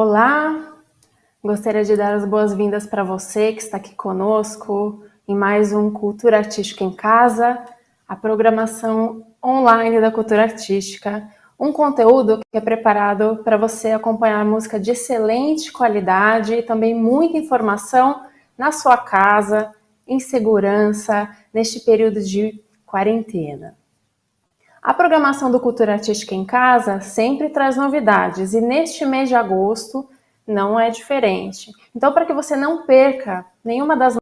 Olá, gostaria de dar as boas-vindas para você que está aqui conosco em mais um Cultura Artística em Casa, a programação online da Cultura Artística, um conteúdo que é preparado para você acompanhar música de excelente qualidade e também muita informação na sua casa, em segurança, neste período de quarentena. A programação do Cultura Artística em Casa sempre traz novidades e neste mês de agosto não é diferente. Então, para que você não perca nenhuma das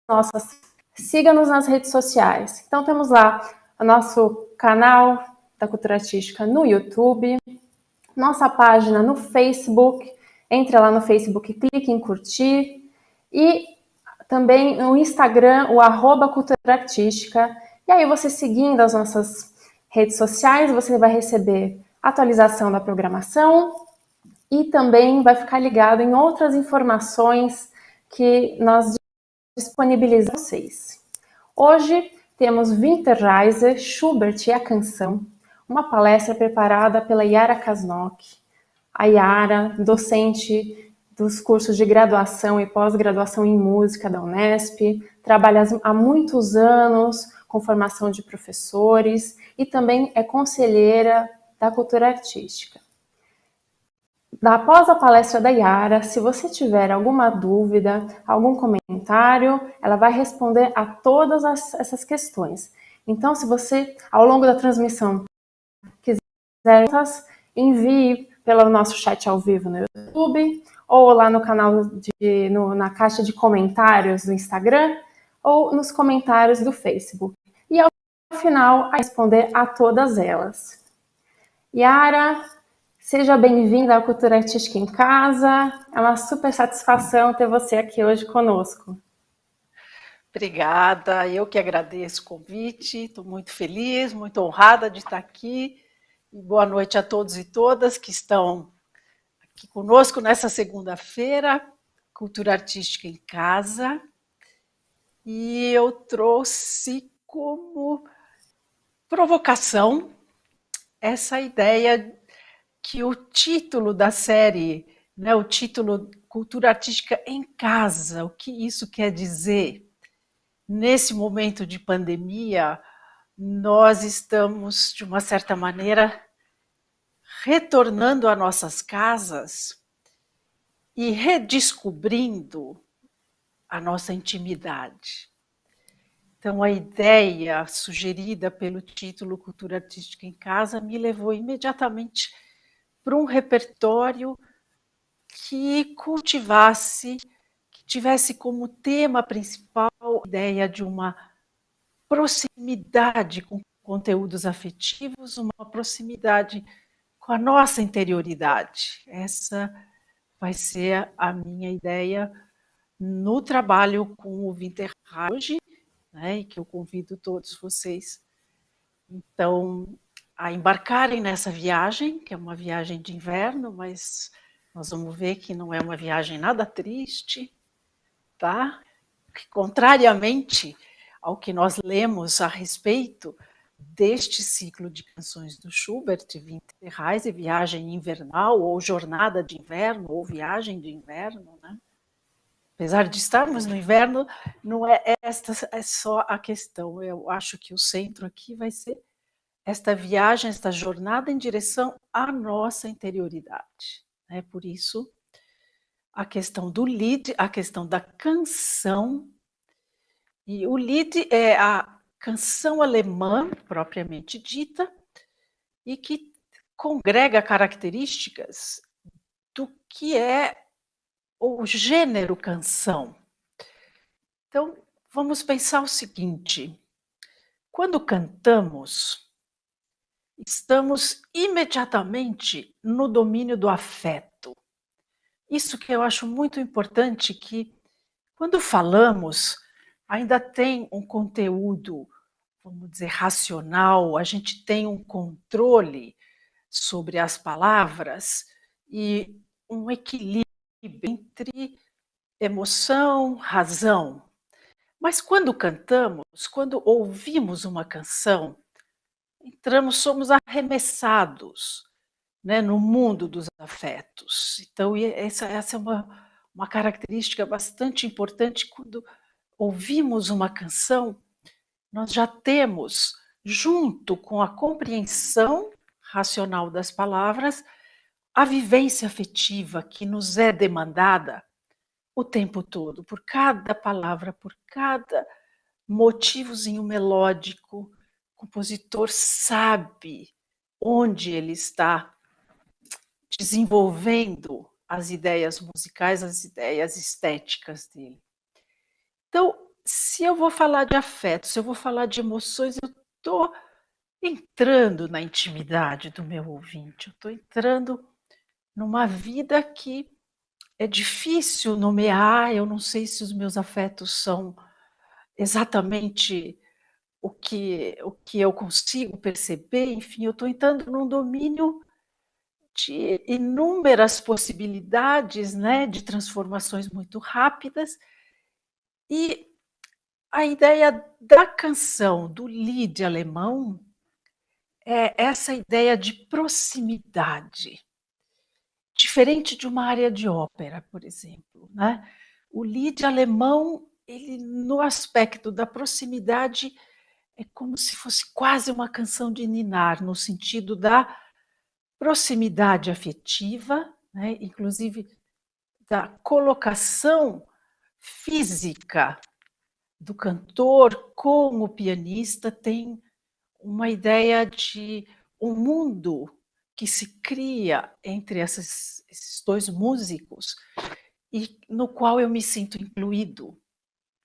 nossas, siga-nos nas redes sociais. Então, temos lá o nosso canal da Cultura Artística no YouTube, nossa página no Facebook, entre lá no Facebook, clique em curtir e também no Instagram, o @Cultura Artística. E aí você seguindo as nossas redes sociais, você vai receber atualização da programação e também vai ficar ligado em outras informações que nós disponibilizamos para vocês. Hoje temos Winterreise, Schubert e a Canção, uma palestra preparada pela Yara Kasnok. A Yara, docente dos cursos de graduação e pós-graduação em música da Unesp, trabalha há muitos anos com formação de professores e também é conselheira da cultura artística. Após a palestra da Yara, se você tiver alguma dúvida, algum comentário, ela vai responder a todas essas questões. Então, se você, ao longo da transmissão, quiser, envie pelo nosso chat ao vivo no YouTube, ou lá no canal, na caixa de comentários do Instagram, ou nos comentários do Facebook. E ao final, a responder a todas elas. Yara, seja bem-vinda à Cultura Artística em Casa. É uma super satisfação ter você aqui hoje conosco. Obrigada, eu que agradeço o convite, estou muito feliz, muito honrada de estar aqui. E boa noite a todos e todas que estão aqui conosco nessa segunda-feira, Cultura Artística em Casa. E eu trouxe como provocação essa ideia que o título da série, né, o título Cultura Artística em Casa, o que isso quer dizer? Nesse momento de pandemia, nós estamos, de uma certa maneira, retornando a nossas casas e redescobrindo a nossa intimidade. Então, a ideia sugerida pelo título Cultura Artística em Casa me levou imediatamente para um repertório que cultivasse, que tivesse como tema principal a ideia de uma proximidade com conteúdos afetivos, uma proximidade com a nossa interioridade. Essa vai ser a minha ideia no trabalho com o Winterreise hoje, né, e que eu convido todos vocês, então, a embarcarem nessa viagem, que é uma viagem de inverno, mas nós vamos ver que não é uma viagem nada triste, tá? Que, contrariamente ao que nós lemos a respeito deste ciclo de canções do Schubert, Winterreise, viagem invernal, ou jornada de inverno, ou viagem de inverno, né? Apesar de estarmos no inverno, não é esta é só a questão. Eu acho que o centro aqui vai ser esta viagem, esta jornada em direção à nossa interioridade. É por isso a questão do Lied, a questão da canção. E o Lied é a canção alemã, propriamente dita, e que congrega características do que é o gênero canção. Então, vamos pensar o seguinte: quando cantamos, estamos imediatamente no domínio do afeto. Isso que eu acho muito importante, que quando falamos, ainda tem um conteúdo, vamos dizer, racional, a gente tem um controle sobre as palavras e um equilíbrio entre emoção, razão. Mas quando cantamos, quando ouvimos uma canção, somos arremessados né, no mundo dos afetos. Então, essa é uma característica bastante importante. Quando ouvimos uma canção, nós já temos, junto com a compreensão racional das palavras, a vivência afetiva que nos é demandada o tempo todo, por cada palavra, por cada motivozinho melódico. O compositor sabe onde ele está desenvolvendo as ideias musicais, as ideias estéticas dele. Então, se eu vou falar de afeto, se eu vou falar de emoções, eu estou entrando na intimidade do meu ouvinte, eu estou entrando numa vida que é difícil nomear. Eu não sei se os meus afetos são exatamente o que eu consigo perceber. Enfim, eu estou entrando num domínio de inúmeras possibilidades, né, de transformações muito rápidas. E a ideia da canção, do Lied alemão, é essa ideia de proximidade, diferente de uma área de ópera, por exemplo, né? O Lied alemão, ele, no aspecto da proximidade, é como se fosse quase uma canção de ninar, no sentido da proximidade afetiva, né? Inclusive da colocação física do cantor com o pianista. Tem uma ideia de um mundo que se cria entre esses dois músicos e no qual eu me sinto incluído.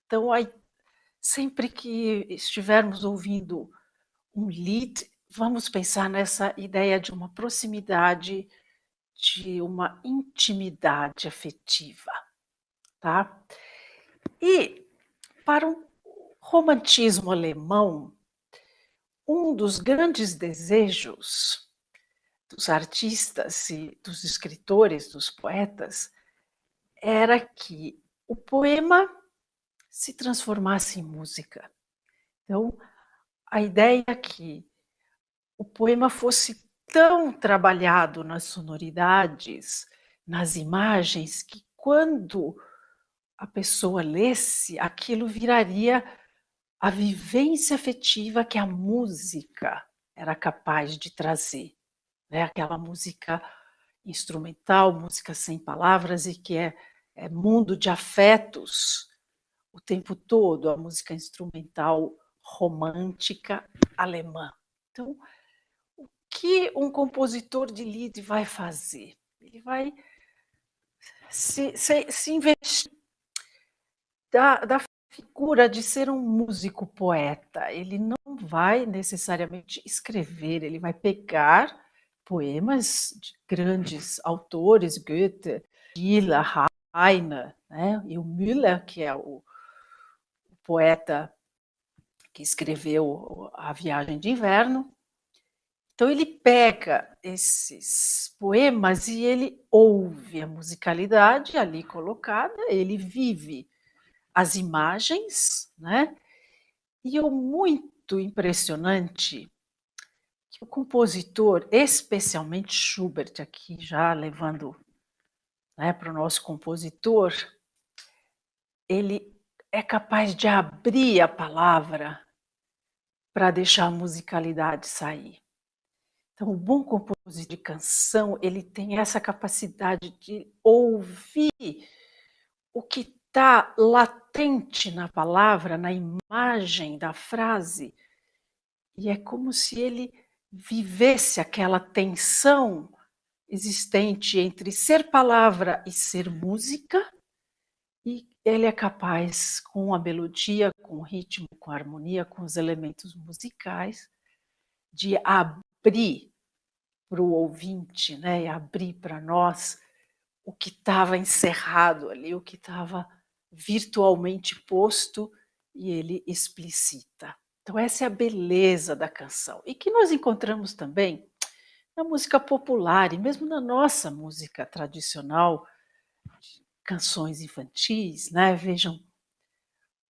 Então, aí, sempre que estivermos ouvindo um Lied, vamos pensar nessa ideia de uma proximidade, de uma intimidade afetiva, tá? E para o romantismo alemão, um dos grandes desejos dos artistas e dos escritores, dos poetas, era que o poema se transformasse em música. Então, a ideia é que o poema fosse tão trabalhado nas sonoridades, nas imagens, que quando a pessoa lesse, aquilo viraria a vivência afetiva que a música era capaz de trazer, né? Aquela música instrumental, música sem palavras, e que é mundo de afetos o tempo todo, a música instrumental romântica alemã. Então, o que um compositor de Lied vai fazer? Ele vai se investir da figura de ser um músico poeta. Ele não vai necessariamente escrever, ele vai pegar poemas de grandes autores, Goethe, Schiller, Heine, né? E o Müller, que é o poeta que escreveu A Viagem de Inverno. Então ele pega esses poemas e ele ouve a musicalidade ali colocada, ele vive as imagens, né? E o muito impressionante que o compositor, especialmente Schubert, aqui já levando, né, para o nosso compositor, ele é capaz de abrir a palavra para deixar a musicalidade sair. Então, o bom compositor de canção, ele tem essa capacidade de ouvir o que está latente na palavra, na imagem da frase, e é como se ele vivesse aquela tensão existente entre ser palavra e ser música, e ele é capaz, com a melodia, com o ritmo, com a harmonia, com os elementos musicais, de abrir para o ouvinte, né, e abrir para nós o que estava encerrado ali, o que estava virtualmente posto, e ele explicita. Então, essa é a beleza da canção, e que nós encontramos também na música popular, e mesmo na nossa música tradicional, canções infantis, né? Vejam,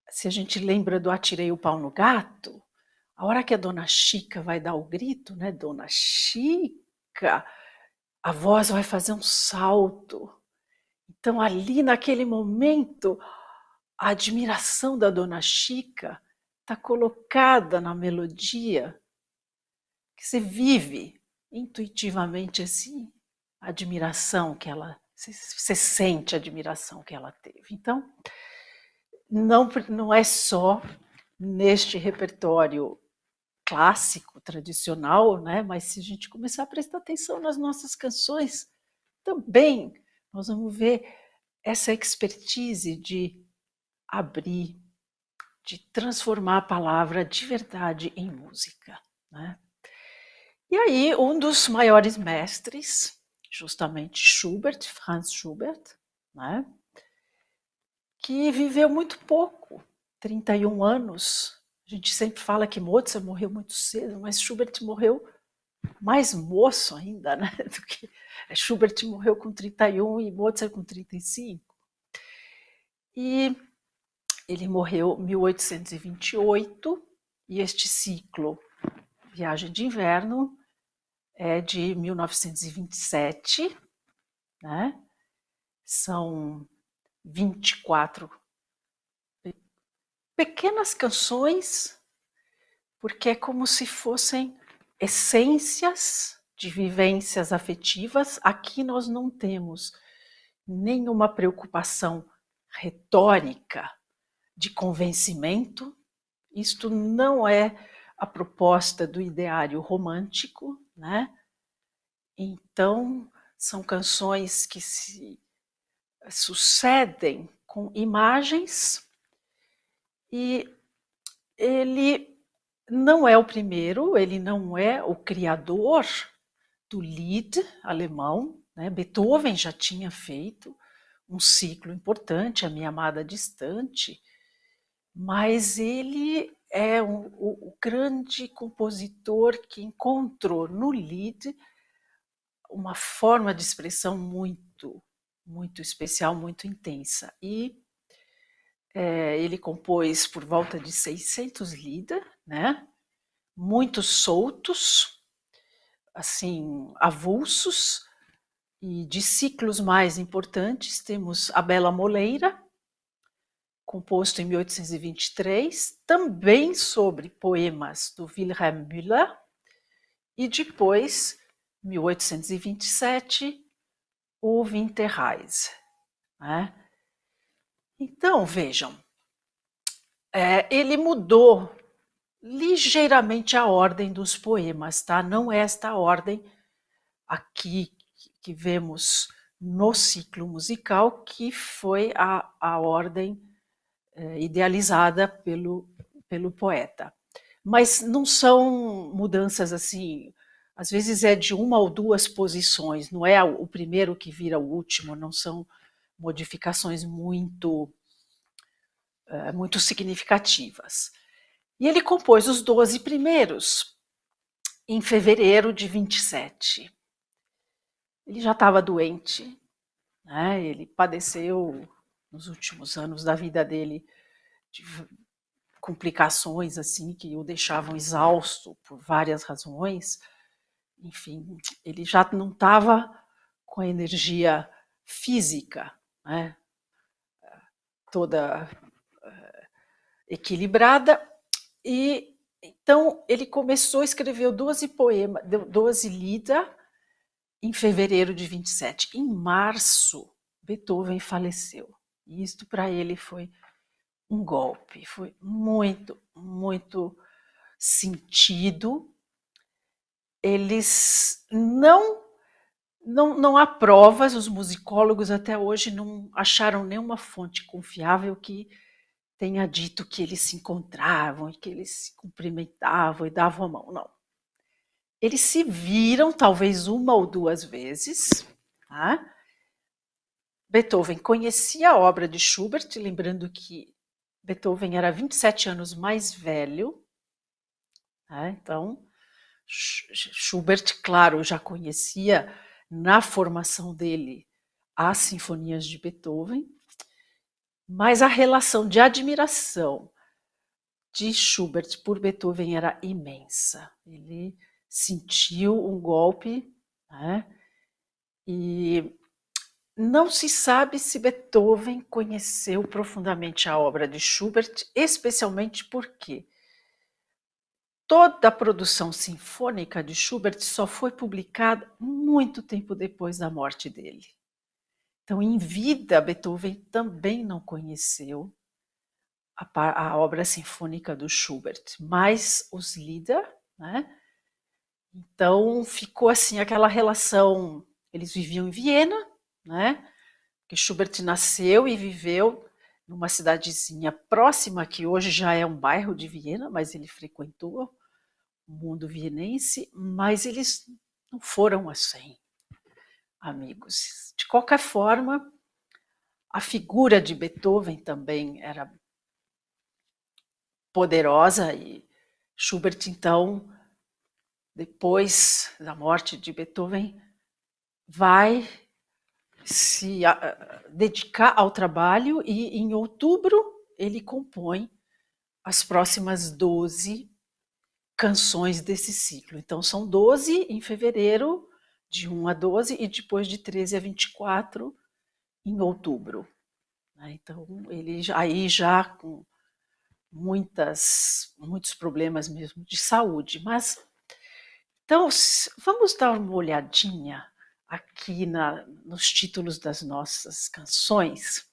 se a gente lembra do Atirei o Pau no Gato, a hora que a Dona Chica vai dar o grito, né? Dona Chica, a voz vai fazer um salto. Então, ali naquele momento, a admiração da Dona Chica está colocada na melodia, que você vive intuitivamente assim, a admiração que ela, você sente a admiração que ela teve. Então, não é só neste repertório clássico, tradicional, né? Mas se a gente começar a prestar atenção nas nossas canções, também nós vamos ver essa expertise de abrir, de transformar a palavra de verdade em música, né? E aí, um dos maiores mestres, justamente Schubert, Franz Schubert, né? Que viveu muito pouco, 31 anos. A gente sempre fala que Mozart morreu muito cedo, mas Schubert morreu mais moço ainda, né? Do que Schubert morreu com 31 e Mozart com 35. E ele morreu em 1828 e este ciclo, Viagem de Inverno, é de 1927, né? São 24 pequenas canções, porque é como se fossem essências de vivências afetivas. Aqui nós não temos nenhuma preocupação retórica de convencimento. Isto não é a proposta do ideário romântico, né? Então, são canções que se sucedem com imagens, e ele não é o primeiro, ele não é o criador do Lied alemão, né? Beethoven já tinha feito um ciclo importante, A Minha Amada Distante, mas ele é o grande compositor que encontrou no Lied uma forma de expressão muito especial, muito intensa. E ele compôs por volta de 600 Lieder, né? Muitos soltos, assim, avulsos, e de ciclos mais importantes temos A Bela Moleira, composto em 1823, também sobre poemas do Wilhelm Müller, e depois, 1827, o Winterreise, né? Então, vejam, ele mudou ligeiramente a ordem dos poemas, tá? Não é esta ordem aqui que vemos no ciclo musical, que foi a ordem idealizada pelo poeta. Mas não são mudanças assim, às vezes é de uma ou duas posições, não é o primeiro que vira o último, não são modificações muito significativas. E ele compôs os 12 primeiros em fevereiro de 27. Ele já estava doente, né? Ele padeceu nos últimos anos da vida dele de complicações assim que o deixavam exausto por várias razões. Enfim, ele já não estava com a energia física, né? Toda equilibrada, e então ele começou a escrever 12 poemas, 12 Lieder, em fevereiro de 27. Em março, Beethoven faleceu. E isto para ele foi um golpe, foi muito sentido. Eles não há provas, os musicólogos até hoje não acharam nenhuma fonte confiável que tenha dito que eles se encontravam e que eles se cumprimentavam e davam a mão, não. Eles se viram talvez uma ou duas vezes, tá? Beethoven conhecia a obra de Schubert, lembrando que Beethoven era 27 anos mais velho, tá? Então Schubert, claro, já conhecia na formação dele as sinfonias de Beethoven, mas a relação de admiração de Schubert por Beethoven era imensa. Ele sentiu um golpe, né? E não se sabe se Beethoven conheceu profundamente a obra de Schubert, especialmente porque toda a produção sinfônica de Schubert só foi publicada muito tempo depois da morte dele. Então, em vida, Beethoven também não conheceu a obra sinfônica do Schubert, mas os Lieder, né? Então ficou assim aquela relação. Eles viviam em Viena, né? Que Schubert nasceu e viveu numa cidadezinha próxima, que hoje já é um bairro de Viena, mas ele frequentou o mundo vienense, mas eles não foram assim amigos. De qualquer forma, a figura de Beethoven também era poderosa e Schubert, então, depois da morte de Beethoven, vai se dedicar ao trabalho e em outubro ele compõe as próximas 12 canções desse ciclo. Então são 12 em fevereiro, de 1 a 12, e depois de 13 a 24 em outubro. Então ele aí já com muitos problemas mesmo de saúde. Mas então vamos dar uma olhadinha aqui nos títulos das nossas canções.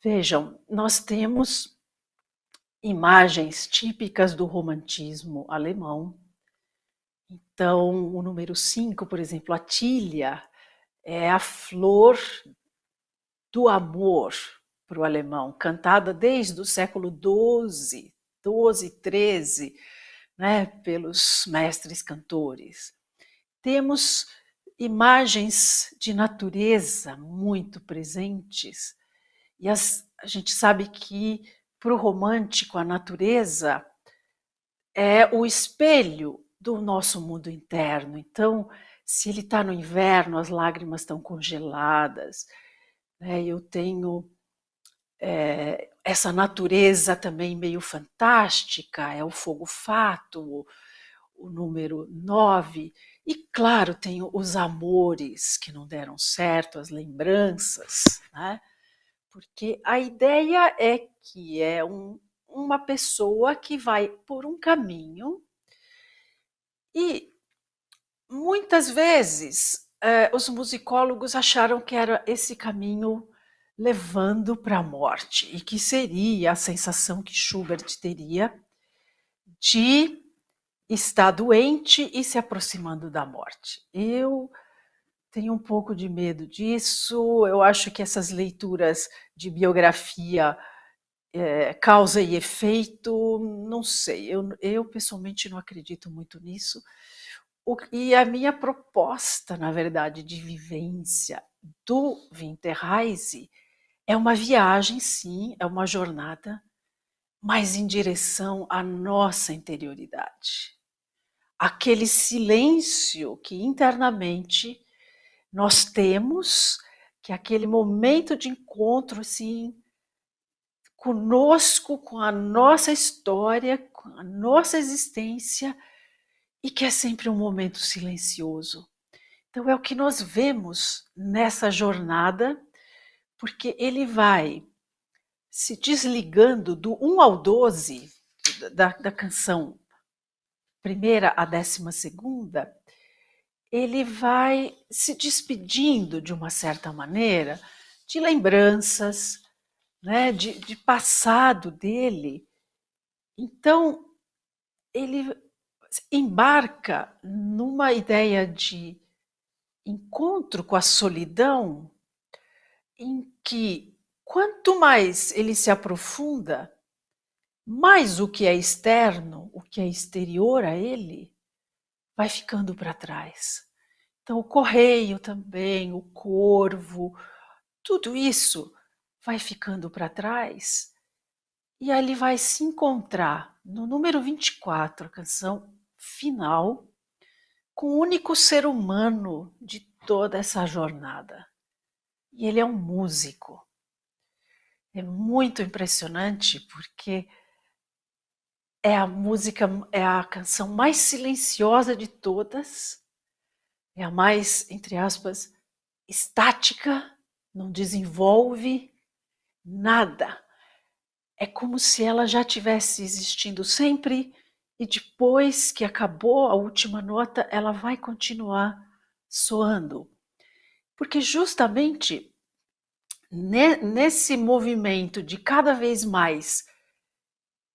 Vejam, nós temos imagens típicas do romantismo alemão. Então, o número 5, por exemplo, a Tília, é a flor do amor para o alemão, cantada desde o século XII, XIII, né, pelos mestres cantores. Temos imagens de natureza muito presentes, e a gente sabe que para o romântico a natureza é o espelho do nosso mundo interno. Então, se ele está no inverno, as lágrimas estão congeladas, né? Eu tenho essa natureza também meio fantástica, é o fogo fato, o número 9, e claro, tem os amores que não deram certo, as lembranças, né? Porque a ideia é que é uma pessoa que vai por um caminho e muitas vezes os musicólogos acharam que era esse caminho levando para a morte e que seria a sensação que Schubert teria de estar doente e se aproximando da morte. Eu tenho um pouco de medo disso. Eu acho que essas leituras de biografia, causa e efeito, não sei. Eu pessoalmente não acredito muito nisso. E a minha proposta, na verdade, de vivência do Winterreise é uma viagem, sim, é uma jornada, mas em direção à nossa interioridade. Aquele silêncio que internamente nós temos, que é aquele momento de encontro assim, conosco, com a nossa história, com a nossa existência, e que é sempre um momento silencioso. Então é o que nós vemos nessa jornada, porque ele vai se desligando do 1 ao 12 da canção primeira à 12ª, ele vai se despedindo de uma certa maneira de lembranças, né, de passado dele. Então ele embarca numa ideia de encontro com a solidão, em que quanto mais ele se aprofunda, mais o que é externo, o que é exterior a ele, vai ficando para trás. Então o correio também, o corvo, tudo isso vai ficando para trás, e aí ele vai se encontrar no número 24, a canção final, com o único ser humano de toda essa jornada. E ele é um músico. É muito impressionante porque é a música, é a canção mais silenciosa de todas, é a mais, entre aspas, estática, não desenvolve nada. É como se ela já tivesse existindo sempre e depois que acabou a última nota, ela vai continuar soando. Porque justamente nesse movimento de cada vez mais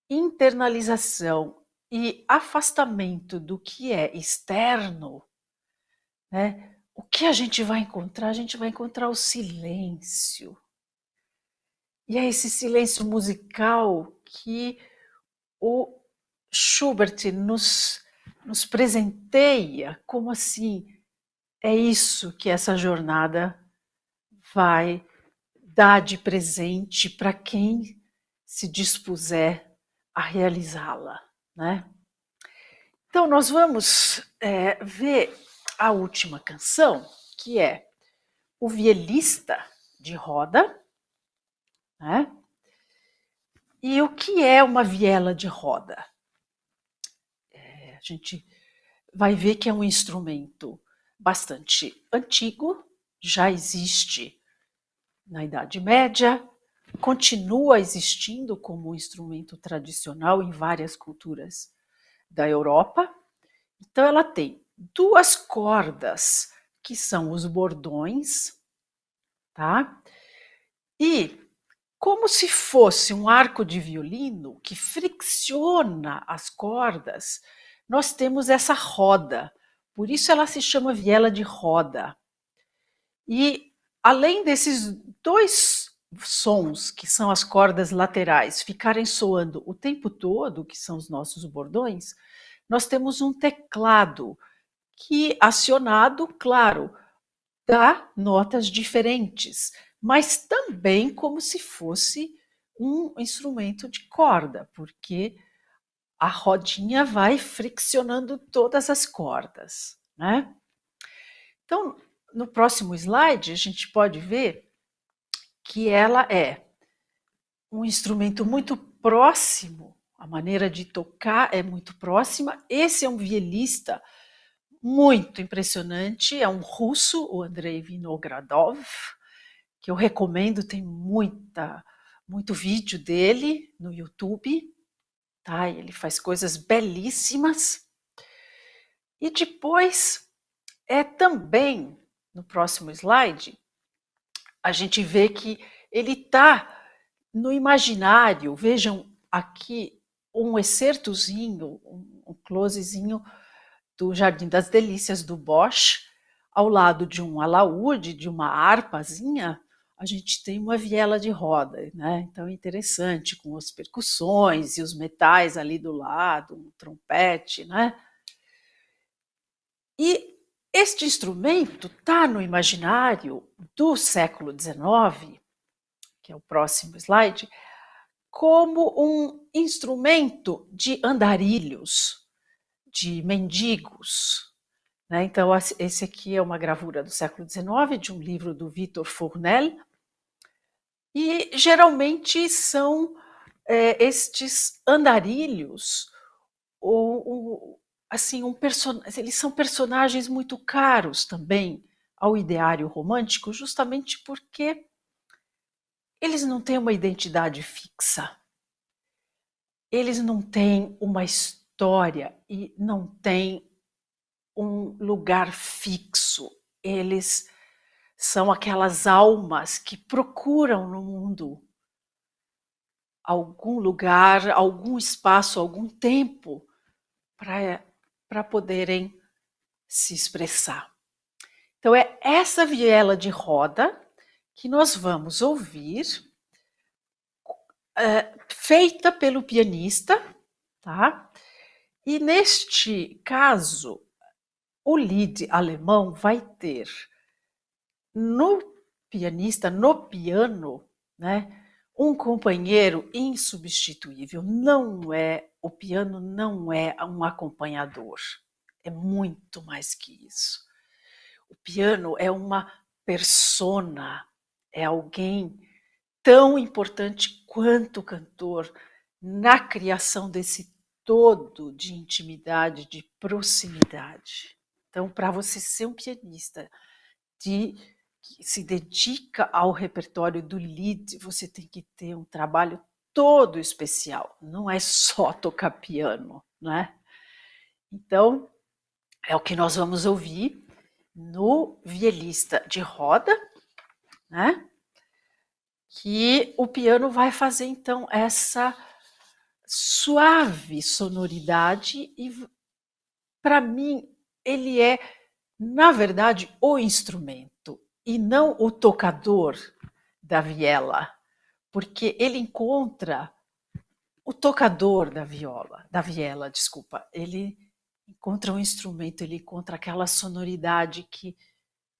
internalização e afastamento do que é externo, né? O que a gente vai encontrar? A gente vai encontrar o silêncio. E é esse silêncio musical que o Schubert nos presenteia como assim, é isso que essa jornada vai dar de presente para quem se dispuser a realizá-la, né? Então nós vamos ver a última canção, que é O Vielista de Roda, né? E o que é uma viela de roda? A gente vai ver que é um instrumento bastante antigo, já existe na Idade Média, continua existindo como um instrumento tradicional em várias culturas da Europa. Então ela tem 2 cordas, que são os bordões, tá? E como se fosse um arco de violino que fricciona as cordas, nós temos essa roda. Por isso ela se chama viela de roda. E além desses 2 sons, que são as cordas laterais, ficarem soando o tempo todo, que são os nossos bordões, nós temos um teclado que, acionado, claro, dá notas diferentes, mas também como se fosse um instrumento de corda, porque a rodinha vai friccionando todas as cordas, né? Então, no próximo slide, a gente pode ver que ela é um instrumento muito próximo, a maneira de tocar é muito próxima. Esse é um violista muito impressionante, é um russo, o Andrei Vinogradov, que eu recomendo, tem muito vídeo dele no YouTube, tá? Ele faz coisas belíssimas. E depois também, no próximo slide, a gente vê que ele está no imaginário. Vejam aqui um excertozinho, um closezinho do Jardim das Delícias do Bosch, ao lado de um alaúde, de uma harpazinha, a gente tem uma viela de roda, né? Então é interessante, com as percussões e os metais ali do lado, um trompete, né? E este instrumento está no imaginário do século XIX, que é o próximo slide, como um instrumento de andarilhos, de mendigos, né? Então, esse aqui é uma gravura do século XIX, de um livro do Victor Fournel, e geralmente são estes andarilhos, assim, eles são personagens muito caros também ao ideário romântico, justamente porque eles não têm uma identidade fixa, eles não têm uma história e não têm um lugar fixo. Eles são aquelas almas que procuram no mundo algum lugar, algum espaço, algum tempo para poderem se expressar. Então é essa viela de roda que nós vamos ouvir, feita pelo pianista, tá? E neste caso, o Lied alemão vai ter no pianista, no piano, né, um companheiro insubstituível. O piano não é um acompanhador, é muito mais que isso. O piano é uma persona, é alguém tão importante quanto o cantor na criação desse todo de intimidade, de proximidade. Então, para você ser um pianista de que se dedica ao repertório do Lied, você tem que ter um trabalho todo especial, não é só tocar piano, né? Então, é o que nós vamos ouvir no Violista de Roda, né? Que o piano vai fazer então essa suave sonoridade e, para mim, ele é, na verdade, o instrumento e não o tocador da viela, porque ele encontra o tocador da viela, desculpa, ele encontra um instrumento, ele encontra aquela sonoridade que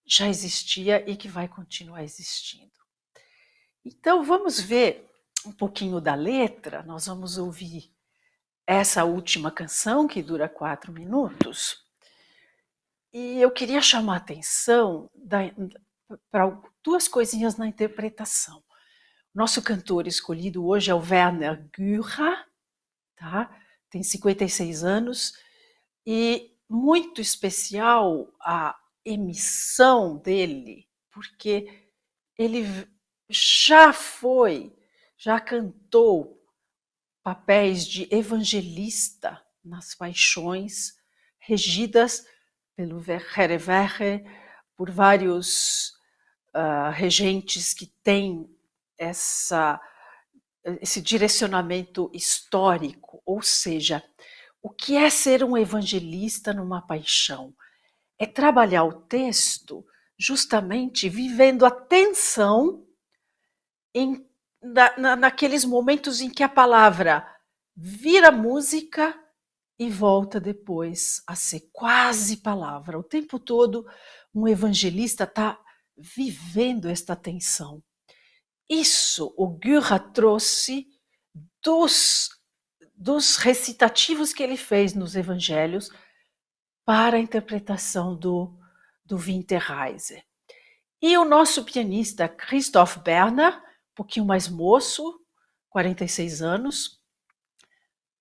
já existia e que vai continuar existindo. Então vamos ver um pouquinho da letra, nós vamos ouvir essa última canção que dura 4 minutos. E eu queria chamar a atenção para 2 coisinhas na interpretação. Nosso cantor escolhido hoje é o Werner Gücher, tá? Tem 56 anos e muito especial a emissão dele, porque ele já cantou papéis de evangelista nas paixões regidas pelo Herreweghe, por vários regentes que têm esse direcionamento histórico, ou seja, o que é ser um evangelista numa paixão? É trabalhar o texto justamente vivendo a tensão naqueles momentos em que a palavra vira música e volta depois a ser quase palavra. O tempo todo um evangelista está vivendo esta tensão. Isso o Gücher trouxe dos recitativos que ele fez nos evangelhos para a interpretação do Winterreise. E o nosso pianista Christoph Berner, um pouquinho mais moço, 46 anos,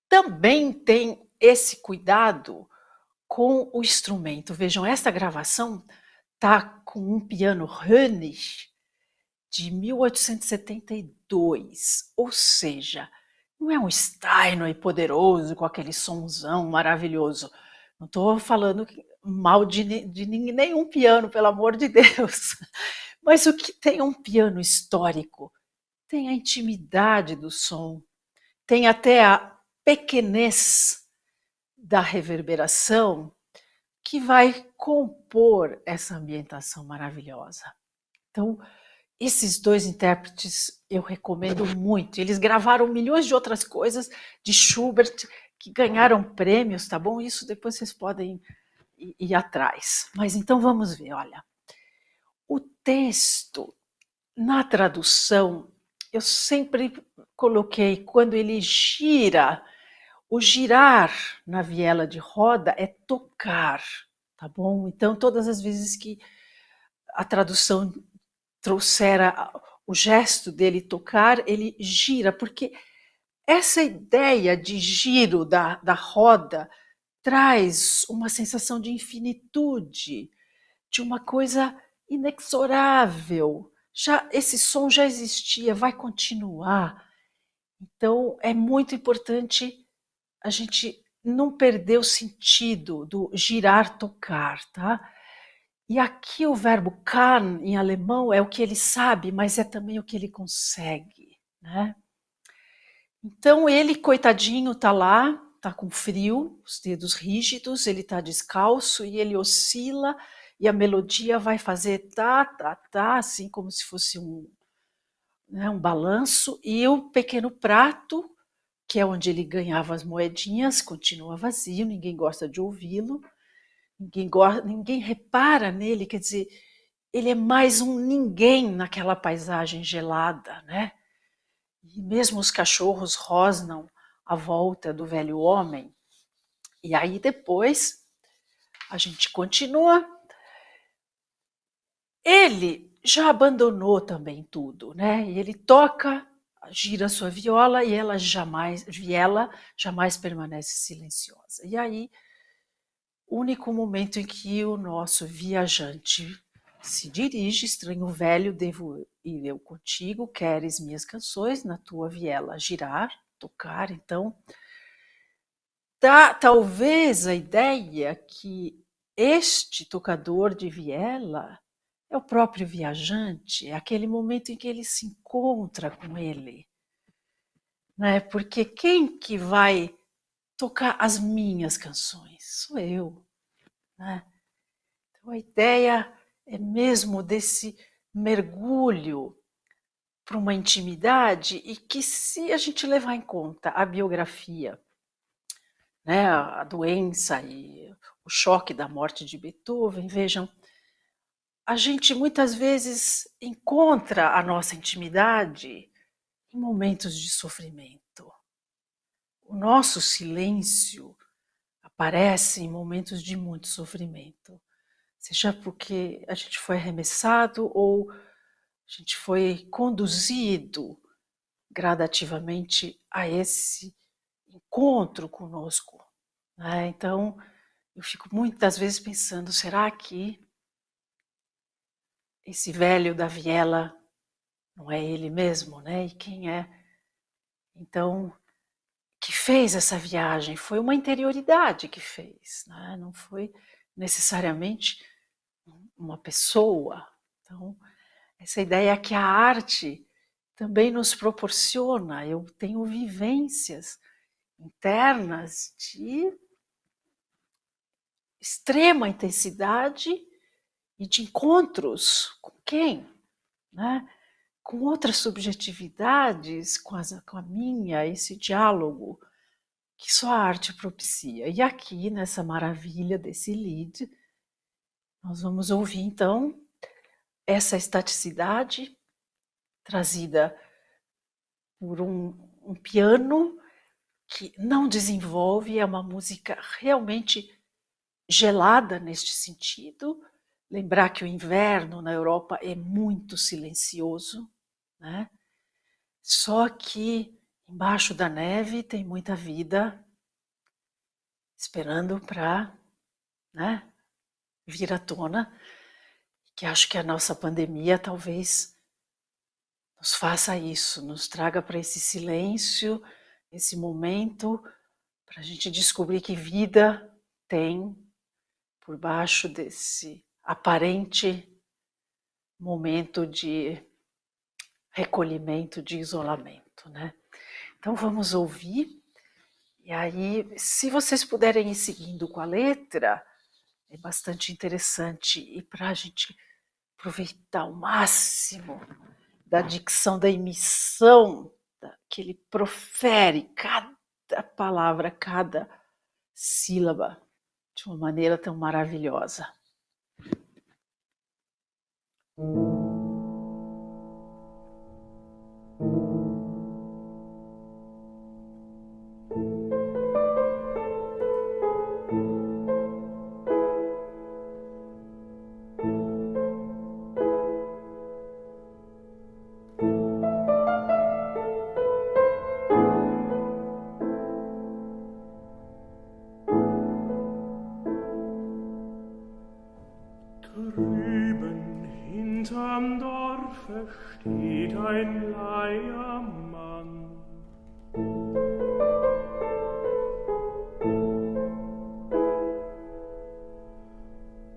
também tem esse cuidado com o instrumento. Vejam, esta gravação está com um piano Hönig de 1872, ou seja, não é um Steinway poderoso com aquele sonzão maravilhoso. Não estou falando mal de nenhum piano, pelo amor de Deus. Mas o que tem um piano histórico? Tem a intimidade do som, tem até a pequenez da reverberação que vai compor essa ambientação maravilhosa. Então, esses 2 intérpretes eu recomendo muito. Eles gravaram milhões de outras coisas de Schubert que ganharam prêmios, tá bom? Isso depois vocês podem ir atrás. Mas então vamos ver, olha. O texto, na tradução, eu sempre coloquei quando ele gira. O girar na viela de roda é tocar, tá bom? Então, todas as vezes que a tradução trouxer o gesto dele tocar, ele gira, porque essa ideia de giro da roda traz uma sensação de infinitude, de uma coisa inexorável. Esse som já existia, vai continuar. Então, é muito importante a gente não perder o sentido do girar, tocar, tá? E aqui o verbo kann, em alemão, é o que ele sabe, mas é também o que ele consegue, né? Então ele, coitadinho, tá lá, tá com frio, os dedos rígidos, ele tá descalço e ele oscila e a melodia vai fazer tá, tá, tá, assim como se fosse um balanço, e o pequeno prato, que é onde ele ganhava as moedinhas, continua vazio, ninguém gosta de ouvi-lo. Ninguém repara nele, quer dizer, ele é mais um ninguém naquela paisagem gelada, né? E mesmo os cachorros rosnam à volta do velho homem. E aí depois a gente continua. Ele já abandonou também tudo, né? E ele toca, gira sua viola e ela jamais permanece silenciosa. E aí, o único momento em que o nosso viajante se dirige, estranho velho, devo ir eu contigo, queres minhas canções, na tua viela girar, tocar. Então, dá talvez a ideia que este tocador de viela é o próprio viajante, é aquele momento em que ele se encontra com ele, né? Porque quem que vai tocar as minhas canções? Sou eu, né? Então a ideia é mesmo desse mergulho para uma intimidade e que, se a gente levar em conta a biografia, né, a doença e o choque da morte de Beethoven, vejam, a gente muitas vezes encontra a nossa intimidade em momentos de sofrimento. O nosso silêncio aparece em momentos de muito sofrimento, seja porque a gente foi arremessado ou a gente foi conduzido gradativamente a esse encontro conosco, né? Então, eu fico muitas vezes pensando, será que esse velho da viela não é ele mesmo, né? E quem é? Então, que fez essa viagem foi uma interioridade que fez, né? Não foi necessariamente uma pessoa. Então, essa ideia que a arte também nos proporciona. Eu tenho vivências internas de extrema intensidade e de encontros com quem? Né? Com outras subjetividades, com a minha, esse diálogo que só a arte propicia. E aqui, nessa maravilha desse Lied, nós vamos ouvir, então, essa estaticidade trazida por um piano que não desenvolve, é uma música realmente gelada neste sentido. Lembrar que o inverno na Europa é muito silencioso, né? Só que embaixo da neve tem muita vida esperando para, né, vir à tona, que acho que a nossa pandemia talvez nos faça isso, nos traga para esse silêncio, esse momento, para a gente descobrir que vida tem por baixo desse aparente momento de recolhimento, de isolamento, né? Então vamos ouvir, e aí, se vocês puderem ir seguindo com a letra, é bastante interessante, e para a gente aproveitar o máximo da dicção, da emissão, que ele profere cada palavra, cada sílaba, de uma maneira tão maravilhosa. Drüben hinterm Dorfe steht ein Leiermann.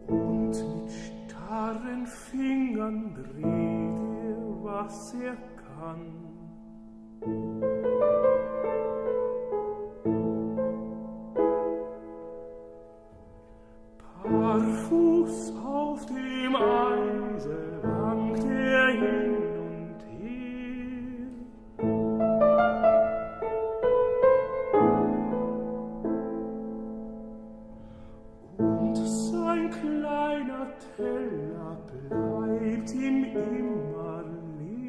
Und mit starren Fingern dreht er, was er kann. Barfuß auf dem Eise wankt er hin und her. Und sein kleiner Teller bleibt ihm immer leer.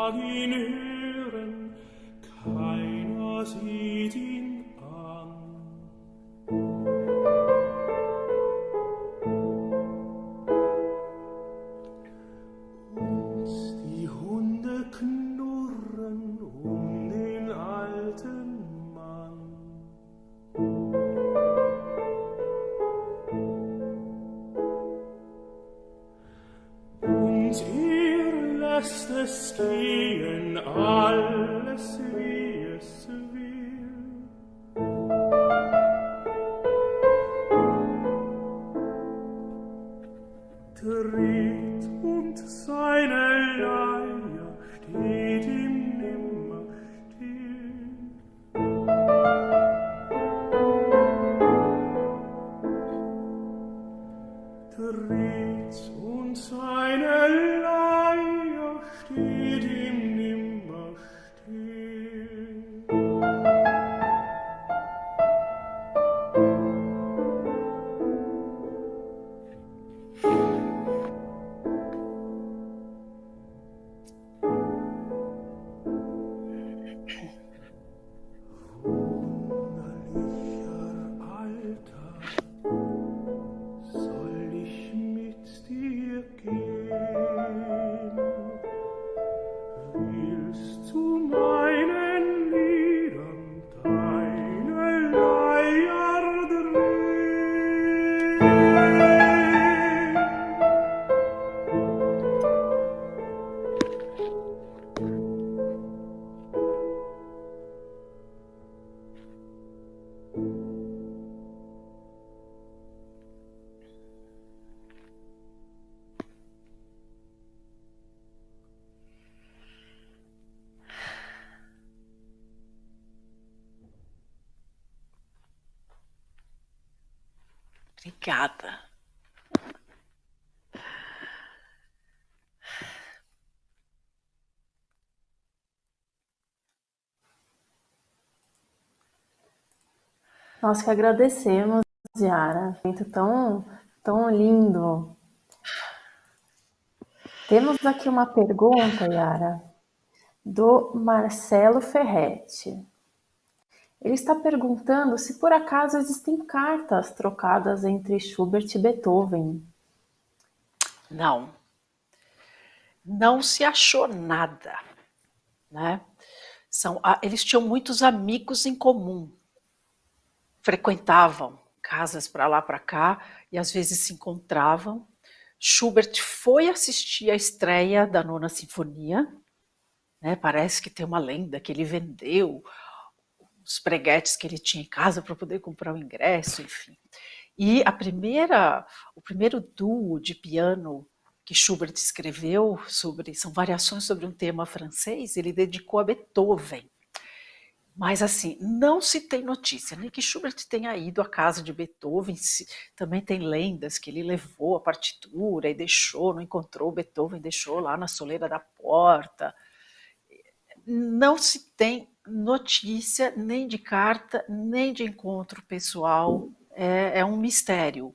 mag ihn hören, keiner sieht ihn an. Und die Hunde knurren den alten Mann. Und lässt es gehen, alles wie es will. Dreht und seine Leier steht ihm nimmer still. Dreht und seine Leier steht ihm nimmer still. Wunderlicher Alter, soll ich mit dir gehen? Willst du meinen Liedern deine Leier drehen? Obrigada. Nós que agradecemos, Yara. Muito tão lindo. Temos aqui uma pergunta, Yara, do Marcelo Ferretti. Ele está perguntando se por acaso existem cartas trocadas entre Schubert e Beethoven. Não. Não se achou nada, né? Eles tinham muitos amigos em comum. Frequentavam casas para lá para cá e às vezes se encontravam. Schubert foi assistir à estreia da Nona Sinfonia, né? Parece que tem uma lenda que ele vendeu os preguetes que ele tinha em casa para poder comprar o ingresso, enfim. E o primeiro duo de piano que Schubert escreveu são variações sobre um tema francês, ele dedicou a Beethoven. Mas assim, não se tem notícia, nem que Schubert tenha ido à casa de Beethoven, também tem lendas que ele levou a partitura e deixou, não encontrou Beethoven, deixou lá na soleira da porta. Não se tem notícia nem de carta, nem de encontro pessoal, é um mistério.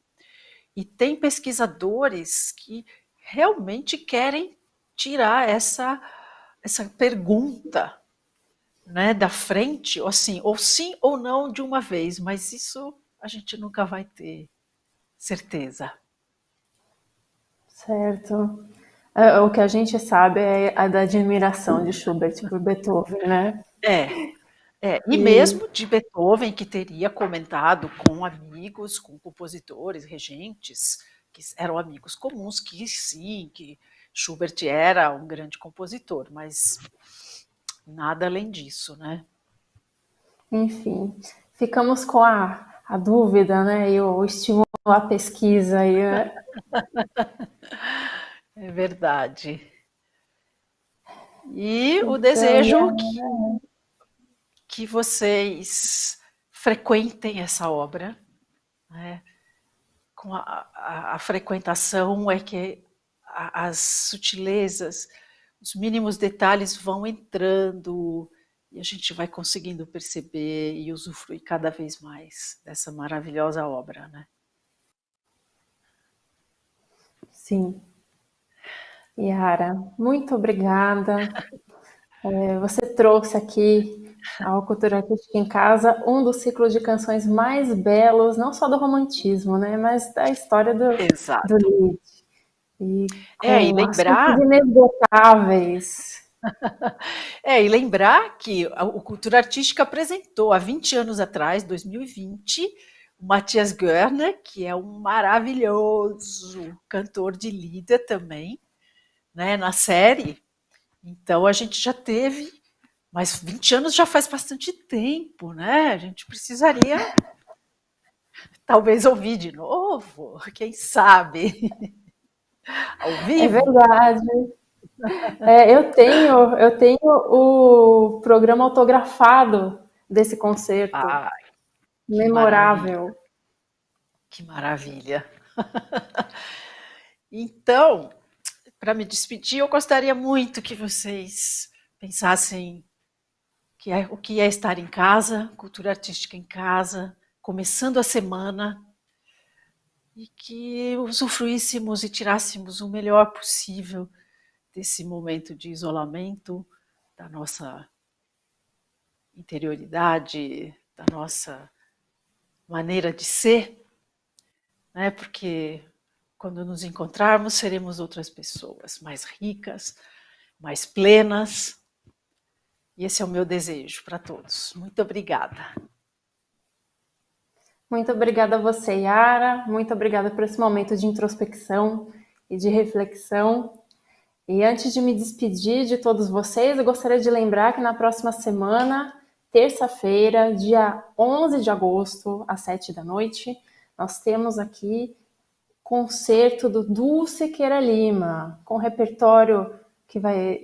E tem pesquisadores que realmente querem tirar essa pergunta, né, da frente, ou sim ou não de uma vez, mas isso a gente nunca vai ter certeza. Certo. O que a gente sabe é a da admiração de Schubert por Beethoven, né? E mesmo de Beethoven, que teria comentado com amigos, com compositores, regentes, que eram amigos comuns, que sim, que Schubert era um grande compositor, mas nada além disso, né? Enfim, ficamos com a dúvida, né? E o estímulo à pesquisa aí. É verdade. E o desejo que vocês frequentem essa obra, né? Com a frequentação é que as sutilezas, os mínimos detalhes vão entrando e a gente vai conseguindo perceber e usufruir cada vez mais dessa maravilhosa obra, né? Sim. Yara, muito obrigada. Você trouxe aqui ao Cultura Artística em Casa um dos ciclos de canções mais belos, não só do romantismo, né, mas da história do Exato. Lied. E E com assuntos lembrar, inesgotáveis. que o Cultura Artística apresentou há 20 anos atrás, 2020, o Matthias Görner, que é um maravilhoso cantor de Lieder também, né, na série. Então a gente já teve, mas 20 anos já faz bastante tempo, né? A gente precisaria talvez ouvir de novo, quem sabe, ao É vivo. verdade. Eu tenho o programa autografado desse concerto, Ah, que maravilha, memorável. que maravilha. Então, para me despedir, eu gostaria muito que vocês pensassem o que é estar em casa, cultura artística em casa, começando a semana, e que usufruíssemos e tirássemos o melhor possível desse momento de isolamento, da nossa interioridade, da nossa maneira de ser, né? Porque quando nos encontrarmos, seremos outras pessoas, mais ricas, mais plenas. E esse é o meu desejo para todos. Muito obrigada. Muito obrigada a você, Yara. Muito obrigada por esse momento de introspecção e de reflexão. E antes de me despedir de todos vocês, eu gostaria de lembrar que na próxima semana, terça-feira, dia 11 de agosto, às 7 da noite, nós temos aqui concerto do Dulce Queira Lima, com repertório que vai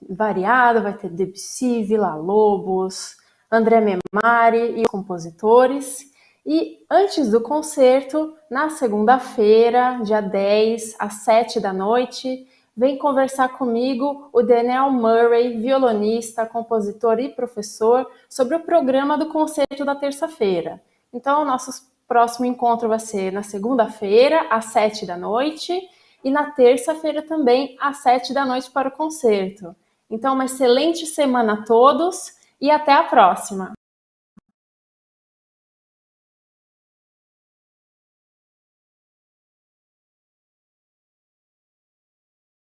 variado, vai ter Debussy, Villa-Lobos, André Memari e os compositores. E antes do concerto, na segunda-feira, dia 10, às 7 da noite, vem conversar comigo o Daniel Murray, violonista, compositor e professor, sobre o programa do concerto da terça-feira. Então, nosso próximo encontro vai ser na segunda-feira, às 7 da noite, e na terça-feira também, às 7 da noite, para o concerto. Então, uma excelente semana a todos e até a próxima!